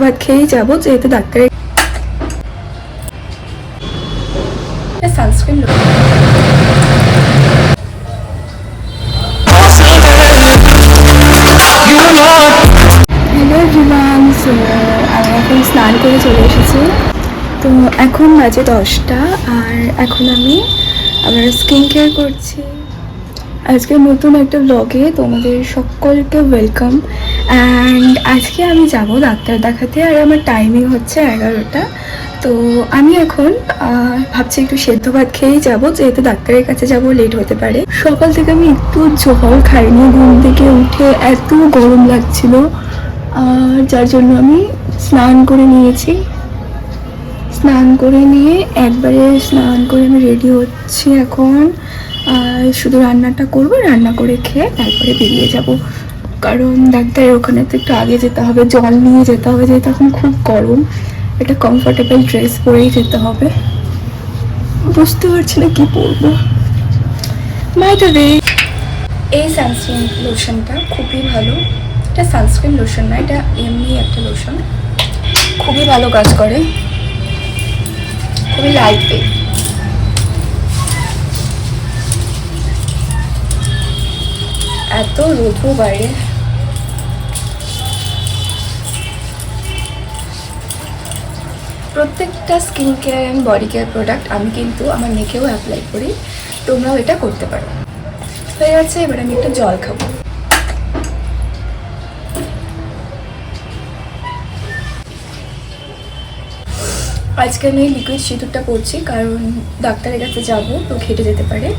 ভাত খেয়েই যাবো, যেহেতু ডাক্তারের সানস্ক্রিন। হ্যালো এভরিওয়ান, আমি এখন স্নান করে চলে এসেছি। তো এখন বাজে 10টা, আর এখন আমি আমার স্কিন কেয়ার করছি। আজকে নতুন একটা ব্লগে তোমাদের সকলকে ওয়েলকাম। অ্যান্ড আজকে আমি যাব ডাক্তার দেখাতে, আর আমার টাইমিং হচ্ছে 11টা। তো আমি এখন ভাবছি একটু সেদ্ধ ভাত খেয়েই যাবো, যেহেতু ডাক্তারের কাছে যাব, লেট হতে পারে। সকাল থেকে আমি একটু জল খাইনি, ঘুম থেকে উঠে এত গরম লাগছিল, যার জন্য আমি স্নান করে নিয়েছি। স্নান করে নিয়ে একবারে স্নান করে আমি রেডি হচ্ছি এখন। শুধু রান্নাটা করবো, রান্না করে খেয়ে তারপরে বেরিয়ে যাব, কারণ ডাক্তারের ওখানে তো একটু আগে যেতে হবে, জল নিয়ে যেতে হবে, যেহেতু এখন খুব গরম। একটা কমফোর্টেবল ড্রেস পরেই যেতে হবে। বুঝতে পারছি না কি পরবো। বাই দ্য ওয়ে, এই সানস্ক্রিন লোশনটা খুবই ভালো। এটা সানস্ক্রিন লোশন না, এটা এমনি একটা লোশন, খুবই ভালো কাজ করে, খুবই লাইট ওয়েট। এত রোদ্র বাইরে, প্রত্যেকটা skin care and body care product আমি কিন্তু আমার নেকেও অ্যাপ্লাই করি, তোমরাও এটা করতে পারো। হয়ে গেছে, এবার আমি একটু জল খাবো। আজকে আমি লিকুইড সিঁদুরটা পরছি, কারণ ডাক্তারের কাছে যাবো, তো ঘেটে যেতে পারে।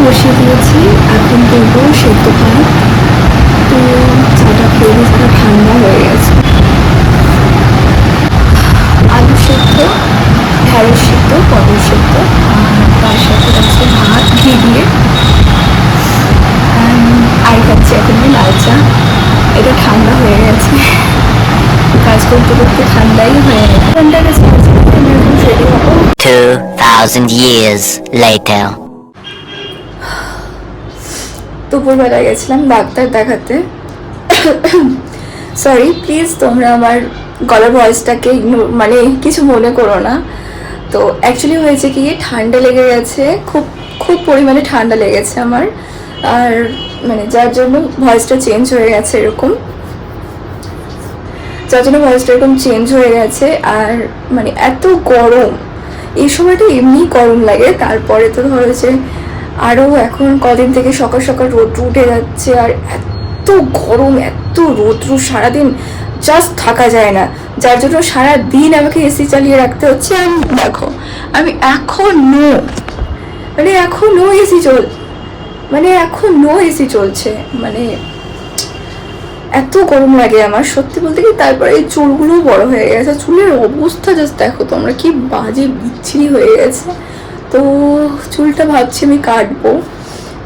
বসিয়ে দিয়েছি, এখন করবো সেদ্ধ ভাত। তো চাটা খেয়ে দিচ্ছি, ঠান্ডা হয়ে গেছে। আলু সেদ্ধ, ঢেঁড়স সেদ্ধ, পটল সেদ্ধ, আর তার সাথে হচ্ছে ভাত ঘি দিয়ে। আর খাচ্ছি এখন আমি লাল চা। এটা ঠান্ডা হয়ে গেছে, কাজ করতে করতে ঠান্ডাই হয়ে গেছে। ঠান্ডা গেছে, আমি এখন রেডি হবো। 2000 years later. দুপুরবেলা গেছিলাম ডাক্তার দেখাতে। সরি প্লিজ, তোমরা আমার গলার ভয়েসটাকে মানে কিছু মনে করো না। তো অ্যাকচুয়ালি হয়েছে কি, ঠান্ডা লেগে গেছে, খুব খুব পরিমাণে ঠান্ডা লেগেছে আমার, আর মানে যার জন্য ভয়েসটা চেঞ্জ হয়ে গেছে এরকম, আর মানে এত গরম, এই সময়টা এমনি গরম লাগে, তারপরে তো ধরো যে আরও এখন কদিন থেকে সকাল সকাল রোদ্রু উঠে যাচ্ছে, আর এত গরম, এত রোদ্রু, সারাদিন জাস্ট থাকা যায় না, যার জন্য সারাদিন আমাকে এসি চালিয়ে রাখতে হচ্ছে। আমি দেখো, আমি এখনো এসি চলছে, মানে এত গরম লাগে আমার, সত্যি বলতে কি। তারপরে এই চুলগুলো বড় হয়ে গেছে, চুলের অবস্থা জাস্ট দেখো তোমরা, কি বাজে বিচ্ছিরি হয়ে গেছে। তো চুলটা ভাবছি আমি কাটবো,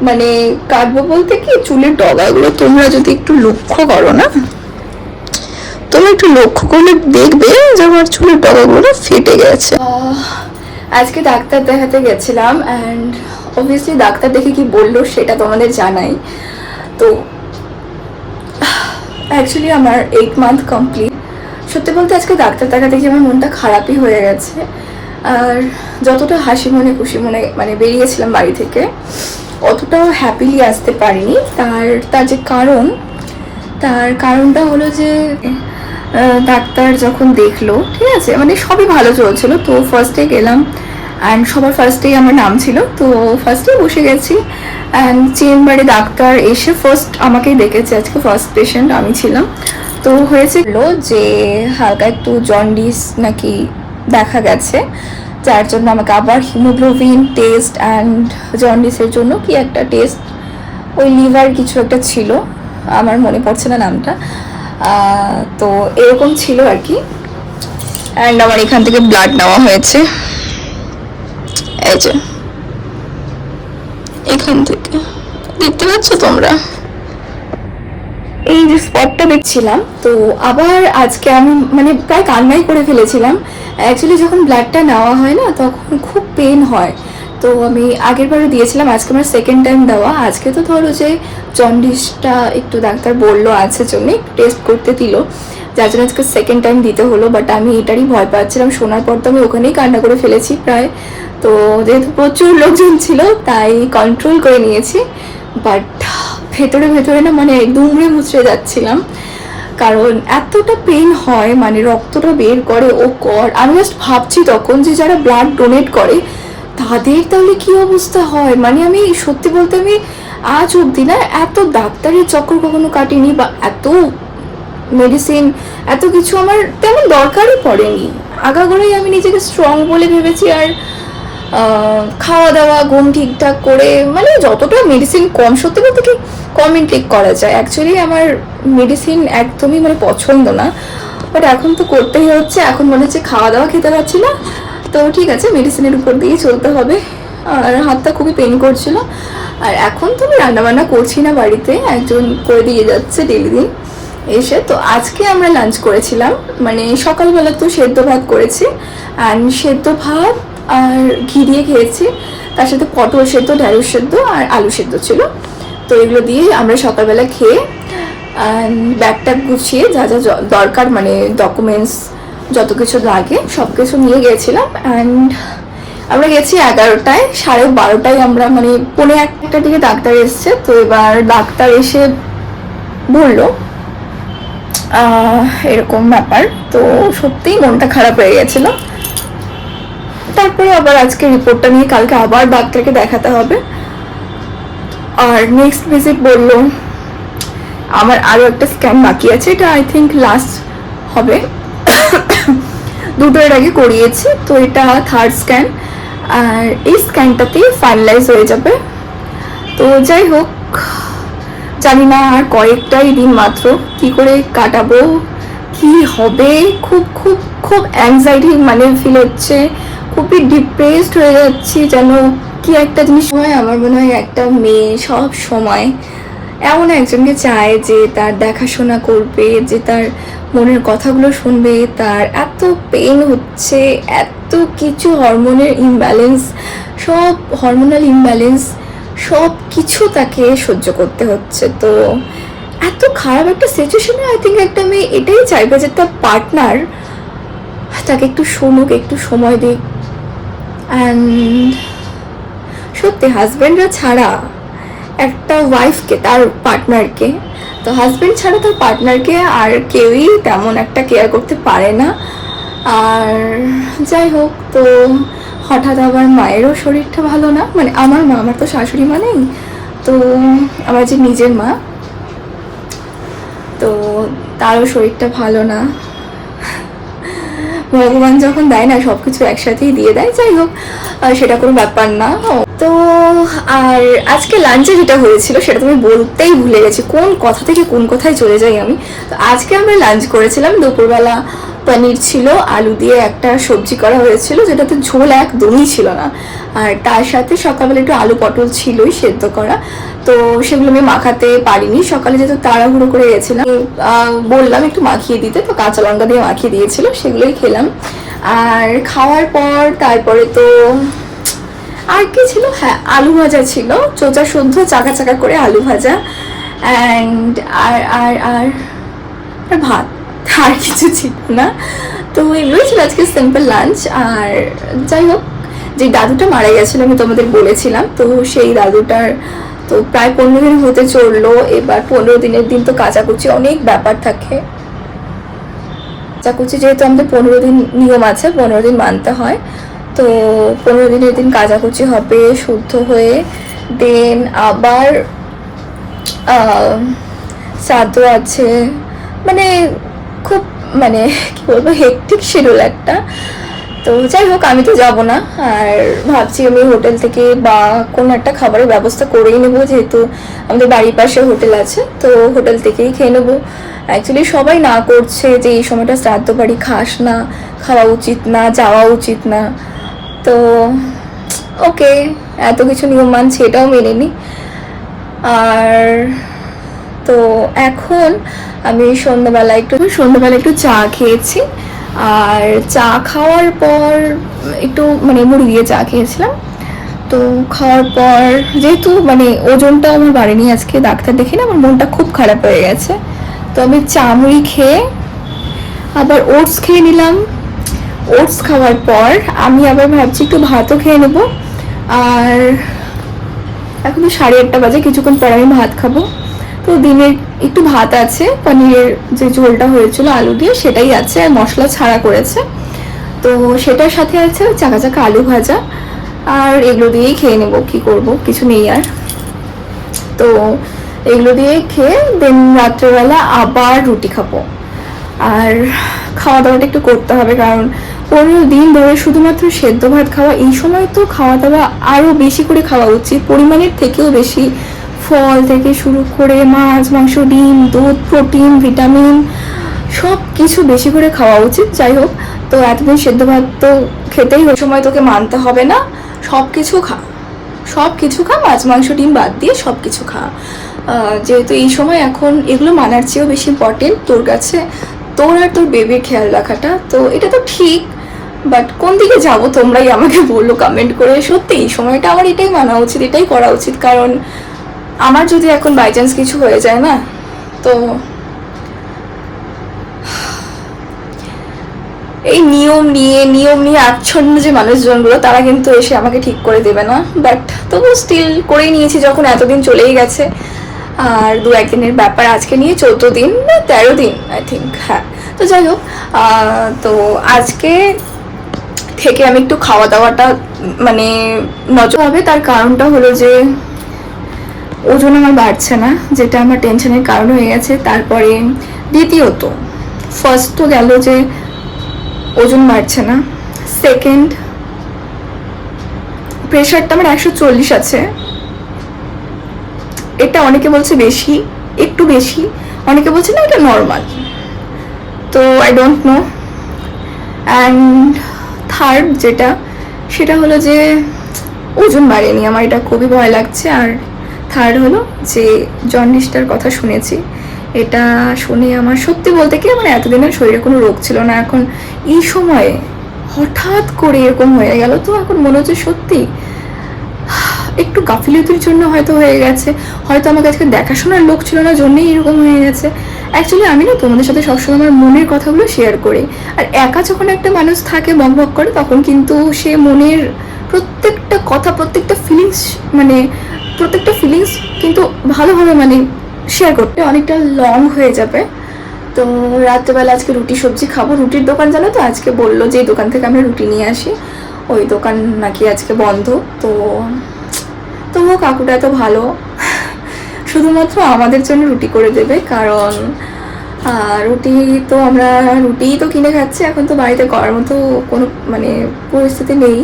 মানে কাটবো বলতে কি, চুলের ডগাগুলো তোমরা যদি একটু লক্ষ্য করো না, তোমরা একটু লক্ষ্য করলে দেখবে যে আমার চুলের ডগাগুলো ফেটে গেছে। আজকে ডাক্তার দেখাতে গেছিলাম, অ্যান্ড অবভিয়াসলি ডাক্তার দেখে কি বললো সেটা তোমাদের জানাই। তো অ্যাকচুয়ালি আমার 8 মান্থ কমপ্লিট। সত্যি বলতে আজকে ডাক্তার দেখাতে গিয়ে আমার মনটা খারাপই হয়ে গেছে, আর যতটা হাসি মনে খুশি মনে মানে বেরিয়েছিলাম বাড়ি থেকে, অতটাও হ্যাপিলি আসতে পারিনি। তার যে কারণটা হলো যে ডাক্তার যখন দেখলো, ঠিক আছে, মানে সবই ভালো চলছিল। তো ফার্স্টে গেলাম, অ্যান্ড সবার ফার্স্টেই আমার নাম ছিল, তো ফার্স্টেই বসে গেছি। অ্যান্ড চেম্বারে ডাক্তার এসে ফার্স্ট আমাকেই দেখেছে, আজকে ফার্স্ট পেশেন্ট আমি ছিলাম। তো হয়েছে যে হালকা একটু জন্ডিস নাকি দেখা গেছে, যার জন্য আমাকে আবার হিমোগ্লোবিন টেস্ট অ্যান্ড জন্ডিসের জন্য কি একটা টেস্ট, ওই লিভার কিছু একটা ছিল, আমার মনে পড়ছে না নামটা। তো এরকম ছিল আর কি। অ্যান্ড আমার এখান থেকে ব্লাড নেওয়া হয়েছে, এই যে এখান থেকে দেখতে পাচ্ছ তোমরা, এই যে স্পটটা দেখছিলাম। তো আবার আজকে আমি মানে প্রায় কান্নাই করে ফেলেছিলাম। অ্যাকচুয়ালি যখন ব্লাডটা নেওয়া হয় না তখন খুব পেন হয়। তো আমি আগের বারে দিয়েছিলাম, আজকে আমার সেকেন্ড টাইম দেওয়া। আজকে তো ধরো যে জন্ডিসটা একটু ডাক্তার বললো আছে জন্য একটু টেস্ট করতে দিল, যার জন্য আজকে সেকেন্ড টাইম দিতে হলো। বাট আমি এটারই ভয় পাচ্ছিলাম, শোনার পর তো আমি ওখানেই কান্না করে ফেলেছি প্রায়। তো যেহেতু প্রচুর লোকজন ছিল তাই কন্ট্রোল করে নিয়েছি। বাট ভেতরে ভেতরে না মানে দুমড়ে মুচড়ে যাচ্ছিলাম, কারণ এতটা পেন হয়, মানে রক্তটা বের করে ও কর। আমি জাস্ট ভাবছি তখন যে যারা ব্লাড ডোনেট করে তাদের তাহলে কি অবস্থা হয়। মানে আমি সত্যি বলতে আমি আজ অবধি না এত ডাক্তারের চক্কর কখনো কাটিনি, বা এত মেডিসিন এত কিছু আমার তেমন দরকারই পড়েনি। আগাগোড়াই আমি নিজেকে স্ট্রং বলে ভেবেছি, আর খাওয়া দাওয়া ঘুম ঠিকঠাক করে মানে যতটা মেডিসিন কম, সত্যি বলতে কি কম ইনটেক করা যায়। অ্যাকচুয়ালি আমার মেডিসিন একদমই মানে পছন্দ না, বাট এখন তো করতেই হচ্ছে। এখন মনে হচ্ছে খাওয়া দাওয়া খেতে পারছি না, তো ঠিক আছে মেডিসিনের উপর দিয়েই চলতে হবে। আর হাতটা খুবই পেন করছিল। আর এখন তো আমি রান্নাবান্না করছি না বাড়িতে, একজন করে দিয়ে যাচ্ছে ডেলি দিন এসে। তো আজকে আমরা লাঞ্চ করেছিলাম, মানে সকালবেলা তো সেদ্ধ ভাত করেছি, অ্যান্ড সেদ্ধ ভাত আর ঘি দিয়ে খেয়েছি, তার সাথে পটল সেদ্ধ, ঢ্যাঁড়স সেদ্ধ আর আলু সেদ্ধ ছিল। তো এগুলো দিয়ে আমরা সকালবেলা খেয়ে ব্যাগটা গুছিয়ে যা যা দরকার মানে ডকুমেন্টস যত কিছু লাগে সব কিছু নিয়ে গিয়েছিলাম। অ্যান্ড আমরা গেছি 11টায়, 12:30 আমরা মানে 1:45টার দিকে ডাক্তার এসছে। তো এবার ডাক্তার এসে বললো এরকম ব্যাপার। তো সত্যিই মনটা খারাপ হয়ে গেছিলো। তারপরে আবার আজকে রিপোর্টটা নিয়ে কালকে আবার ডাক্তারকে দেখাতে হবে। আর নেক্সট ভিজিট বললো আমার আরও একটা স্ক্যান বাকি আছে, এটা আই থিঙ্ক লাস্ট হবে। দুটো এর আগে করিয়েছি, তো এটা থার্ড স্ক্যান, আর এই স্ক্যানটাতেই ফাইনালাইজ হয়ে যাবে। তো যাই হোক, জানি না আর কয়েকটাই দিন মাত্র, কি করে কাটাবো, কি হবে, খুব খুব খুব অ্যাংজাইটি মানে ফিল হচ্ছে, খুবই ডিপ্রেসড হয়ে যাচ্ছি। যেন কি একটা জিনিস হয়, আমার মনে হয় একটা মেয়ে সব সময় এমন একজনকে চায় যে তার দেখাশোনা করবে, যে তার মনের কথাগুলো শুনবে। তার এত পেন হচ্ছে, এত কিছু হরমোনের ইমব্যালেন্স, সব হরমোনাল ইমব্যালেন্স সব কিছু তাকে সহ্য করতে হচ্ছে। তো এত খারাপ একটা সিচুয়েশনে আই থিঙ্ক একটা মেয়ে এটাই চাইবে যে তার পার্টনার তাকে একটু শুনুক, একটু সময় দিক। অ্যান্ড সত্যি হাজব্যান্ডরা ছাড়া একটা ওয়াইফকে, তার পার্টনারকে, তো হাজব্যান্ড ছাড়া তার পার্টনারকে আর কেউই তেমন একটা কেয়ার করতে পারে না। আর যাই হোক, তো হঠাৎ আবার মায়েরও শরীরটা ভালো না, মানে আমার মা, আমার তো শাশুড়ি মা নেই, তো আমার যে নিজের মা, তো তারও শরীরটা ভালো না। ভগবান যখন দেয় না সব কিছু একসাথেই দিয়ে দেয়। যাই হোক, সেটা কোনো ব্যাপার না। তো আর আজকে লাঞ্চে যেটা হয়েছিল সেটা তুমি বলতেই ভুলে গেছি, কোন কথা থেকে কোন কথায় চলে যাই আমি। তো আজকে আমরা লাঞ্চ করেছিলাম, দুপুরবেলা পনির ছিল, আলু দিয়ে একটা সবজি করা হয়েছিল যেটাতে ঝোল একদমই ছিল না, আর তার সাথে সকালবেলা একটু আলু পটল ছিলই সেদ্ধ করা। তো সেগুলো আমি মাখাতে পারিনি, সকালে যেহেতু তাড়াহুড়ো করে গেছিলাম, বললাম একটু মাখিয়ে দিতে, তো কাঁচা লঙ্কা দিয়ে মাখিয়ে দিয়েছিল, সেগুলোই খেলাম। আর খাওয়ার পর তারপরে তো আর কি ছিল, হ্যাঁ আলু ভাজা ছিল, চোচা শুদ্ধ চাকা চাকা করে আলু ভাজা, অ্যান্ড আর আর আর ভাত, আর কিছু ছিল না। তো এগুলোই ছিল আজকে সিম্পল লাঞ্চ। আর যাই হোক, যে দাদুটা মারা গেছিলো আমি তোমাদের বলেছিলাম, তো সেই দাদুটার তো প্রায় 15 দিন হতে চললো। এবার 15 দিনের দিন তো কাচাকুচি অনেক ব্যাপার থাকে, কাচাকুচি যেহেতু আমাদের 15 দিন নিয়ম আছে, 15 দিন মানতে হয়। তো 15 দিনের দিন কাচাকুচি হবে শুদ্ধ হয়ে, দেন আবার শ্রাদ্ধ আছে, মানে খুব মানে কি বলবো হেক্টিক শিডিউল একটা। তো যাই হোক আমি তো যাব না, আর ভাবছি আমি হোটেল থেকে বা কোনো একটা খাবারের ব্যবস্থা করেই নেবো, যেহেতু আমাদের বাড়ির পাশে হোটেল আছে, তো হোটেল থেকেই খেয়ে নেবো। অ্যাকচুয়ালি সবাই না করছে যে এই সময়টা শ্রাদ্ধ বাড়ি খাস না, খাওয়া উচিত না, যাওয়া উচিত না। তো ওকে, এত কিছু নিয়ম মানছি, এটাও মেনে নিই। আর তো এখন আমি সন্ধ্যাবেলা একটু চা খেয়েছি, আর চা খাওয়ার পর একটু মানে মুড়ি দিয়ে চা খেয়েছিলাম। তো খাওয়ার পর যেহেতু মানে ওজনটা আমার বাড়েনি আজকে, ডাক্তার দেখি না, আমার মনটা খুব খারাপ হয়ে গেছে, তো আমি চা মুড়ি খেয়ে আবার ওটস খেয়ে নিলাম। ওটস খাওয়ার পর আমি আবার ভাবছি একটু ভাতও খেয়ে নেবো। আর এখন তো 1:30 বাজে, কিছুক্ষণ পর আমি ভাত খাবো। তো দিনের একটু ভাত আছে, পনিরের যে ঝোলটা হয়েছিল আলু দিয়ে সেটাই আছে, আর মশলা ছাড়া করেছে, তো সেটার সাথে আছে চাকা চাকা আলু ভাজা, আর এগুলো দিয়েই খেয়ে নেবো, কি করব, কিছু নেই আর। তো এগুলো দিয়ে খেয়ে দেন রাত্রেবেলা আবার রুটি খাবো। আর খাওয়া দাওয়াটা একটু করতে হবে, কারণ 15 দিন ধরে শুধুমাত্র সেদ্ধ ভাত খাওয়া, এই সময় তো খাওয়া দাওয়া আরও বেশি করে খাওয়া উচিত, পরিমাণের থেকেও বেশি। ফল থেকে শুরু করে মাছ মাংস ডিম দুধ প্রোটিন ভিটামিন সব কিছু বেশি করে খাওয়া উচিত। যাই হোক, তো এতদিন সেদ্ধ ভাত তো খেতেই হয়, সময় তোকে মানতে হবে না, সব কিছু খা, মাছ মাংস ডিম বাদ দিয়ে সব কিছু খা। যেহেতু এই সময় এখন এগুলো মানার চেয়েও বেশি ইম্পর্টেন্ট তোর কাছে তোর আর তোর বেবির খেয়াল রাখাটা। তো এটা তো ঠিক, বাট কোন দিকে যাব তোমরাই আমাকে বললো কমেন্ট করে। সত্যি এই সময়টা আমার এটাই মানা উচিত, এটাই করা উচিত, কারণ আমার যদি এখন বাই চান্স কিছু হয়ে যায় না, তো এই নিয়ম নিয়ে আচ্ছন্ন যে মানুষজনগুলো তারা কিন্তু এসে আমাকে ঠিক করে দেবে না, বাট তবু স্টিল করেই নিয়েছি যখন এতদিন চলেই গেছে। আর 2-1 দিনের ব্যাপার, আজকে নিয়ে 14 দিন না 13 দিন আই থিঙ্ক, হ্যাঁ। তো যাই হোক, তো আজকে থেকে আমি একটু খাওয়া দাওয়াটা মানে নজর হবে। তার কারণটা হলো যে ওজন আমার বাড়ছে না, যেটা আমার টেনশনের কারণ হয়ে গেছে। তারপরে দ্বিতীয়ত, ফার্স্ট তো গেল যে ওজন বাড়ছে না, সেকেন্ড প্রেশারটা আমার 140 আছে। এটা অনেকে বলছে বেশি, একটু বেশি, অনেকে বলছে না এটা নর্মাল, তো I don't know. And third যেটা, সেটা হলো যে ওজন বাড়েনি, আমার এটা খুবই ভয় লাগছে। আর থার্ড হলো যে জন্ডিসটার কথা শুনেছি, এটা শুনে আমার সত্যি বলতে কি আমার এতদিনের শরীরে কোনো রোগ ছিল না, এখন এই সময়ে হঠাৎ করে এরকম হয়ে গেল। তো এখন মনে হচ্ছে সত্যি একটু গাফিলতির জন্য হয়তো হয়ে গেছে, হয়তো আমার কাছে দেখাশোনার লোক ছিল না জন্যই এরকম হয়ে গেছে। অ্যাকচুয়ালি আমি না তোমাদের সাথে সবসময় আমার মনের কথাগুলো শেয়ার করি, আর একা যখন একটা মানুষ থাকে বকবক করে, তখন কিন্তু সে মনের প্রত্যেকটা কথা প্রত্যেকটা ফিলিংস কিন্তু ভালোভাবে মানে শেয়ার করতে অনেকটা লং হয়ে যাবে। তো রাত্রেবেলা আজকে রুটি সবজি খাবো। রুটির দোকান জানো তো, আজকে বললো যে দোকান থেকে আমরা রুটি নিয়ে আসি, ওই দোকান নাকি আজকে বন্ধ। তো তবুও কাকুটা এত ভালো, শুধুমাত্র আমাদের জন্য রুটি করে দেবে, কারণ রুটিই তো কিনে খাচ্ছি, এখন তো বাড়িতে করার মতো কোনো মানে পরিস্থিতি নেই।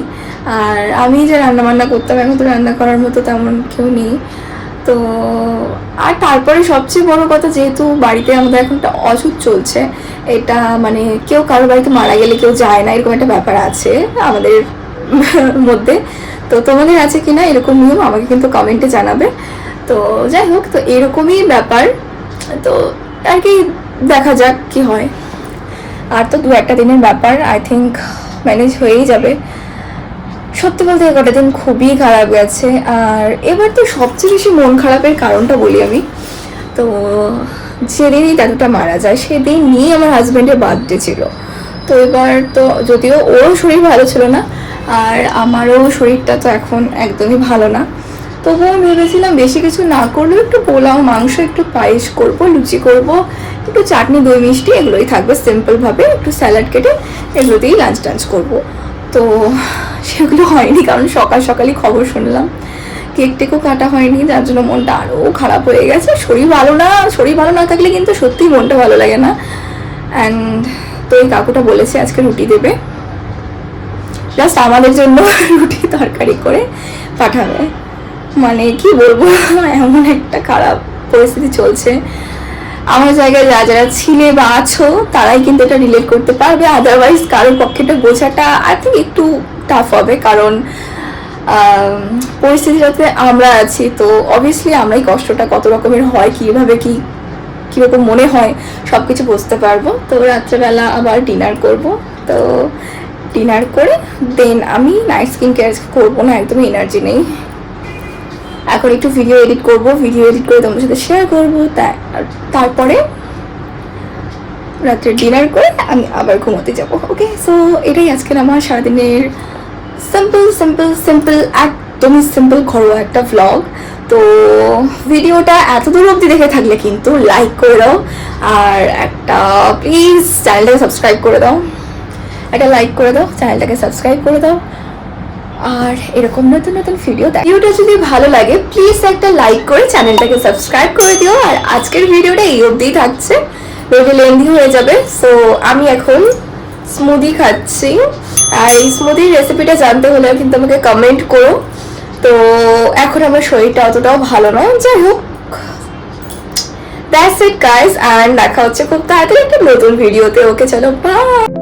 আর আমি যে রান্নাবান্না করতাম, এখন তো রান্না করার মতো তেমন কেউ নেই। তো আর তারপরে সবচেয়ে বড় কথা, যেহেতু বাড়িতে আমাদের এখন একটা অযুত চলছে, এটা মানে কেউ কারোর বাড়িতে মারা গেলে কেউ যায় না, এরকম একটা ব্যাপার আছে আমাদের মধ্যে। তো তোমাদের আছে কিনা এরকম নিয়ম আমাকে কিন্তু কমেন্টে জানাবে। তো যাই হোক, তো এরকমই ব্যাপার, তো আর কি দেখা যাক কি হয়। আর তো 2-1 দিনের ব্যাপার, আই থিঙ্ক ম্যানেজ হয়েই যাবে। সত্যি বলতে কটা দিন খুবই খারাপ গেছে। আর এবার তো সবচেয়ে বেশি মন খারাপের কারণটা বলি আমি, তো যেদিনই দাদুটা মারা যায় সেদিন নিয়ে আমার হাজব্যান্ডের বার্থডে ছিল। তো এবার তো যদিও ওরও শরীর ভালো ছিল না, আর আমারও শরীরটা তো এখন একদমই ভালো না, তবুও ভেবেছিলাম বেশি কিছু না করলেও একটু পোলাও মাংস, একটু পায়েস করবো, লুচি করবো, একটু চাটনি দই মিষ্টি এগুলোই থাকবে সিম্পলভাবে, একটু স্যালাড কেটে এগুলো দিয়েই লাঞ্চ টাঞ্চ করবো। তো সেগুলো হয়নি, কারণ সকাল সকালই খবর শুনলাম কেক টেকও কাটা হয়নি, যার জন্য মনটা আরও খারাপ হয়ে গেছে। শরীর ভালো না থাকলে কিন্তু সত্যিই মনটা ভালো লাগে না। অ্যান্ড তো এই কাকুটা বলেছে আজকে রুটি দেবে, জাস্ট আমাদের জন্য রুটি তরকারি করে পাঠাবে। মানে কি বলবো, এমন একটা খারাপ পরিস্থিতি চলছে। আমার জায়গায় যারা ছিলে বা আছো তারাই কিন্তু এটা রিলেট করতে পারবে, আদারওয়াইজ কারোর পক্ষে এটা বোঝাটা আই থিঙ্ক একটু টাফ হবে, কারণ পরিস্থিতিটাতে আমরা আছি, তো অবভিয়াসলি আমরাই কষ্টটা কত রকমের হয়, কীভাবে কীরকম মনে হয় সব কিছু বুঝতে পারবো। তো রাত্রেবেলা আবার ডিনার করব, তো ডিনার করে দেন আমি নাইট স্কিন কেয়ার করবো না, একদমই এনার্জি নেই। এখন একটু ভিডিও এডিট করে তোমাদের সাথে শেয়ার করবো, তারপরে রাত্রে ডিনার করে আমি আবার ঘুমোতে যাব। ওকে, সো এটাই আজকের আমার সারাদিনের সিম্পল একদমই সিম্পল ঘরোয়া একটা ভ্লগ। তো ভিডিওটা এত দূর অবধি দেখে থাকলে কিন্তু লাইক করে দাও, আর একটা প্লিজ চ্যানেলটাকে সাবস্ক্রাইব করে দাও, চ্যানেলটাকে সাবস্ক্রাইব করে দাও। আর এরকম নতুন ভিডিওটা যদি ভালো লাগে প্লিজ একটা লাইক করে চ্যানেলটাকে সাবস্ক্রাইব করে দিও। আর আজকের ভিডিওটা এই অবধিই থাকছে, ভিডিও লেন্দি হয়ে যাবে। সো আমি এখন স্মুদি খাচ্ছি, আর এই স্মুদির রেসিপিটা জানতে হলে কিন্তু আমাকে কমেন্ট করো। তো এখন আমার শরীরটা অতটাও ভালো নয়, যাই হোক, দ্যাটস ইট গাইস, অ্যান্ড দেখা হচ্ছে খুব তাড়াতাড়ি একটা নতুন ভিডিওতে। ওকে, চলো বাই।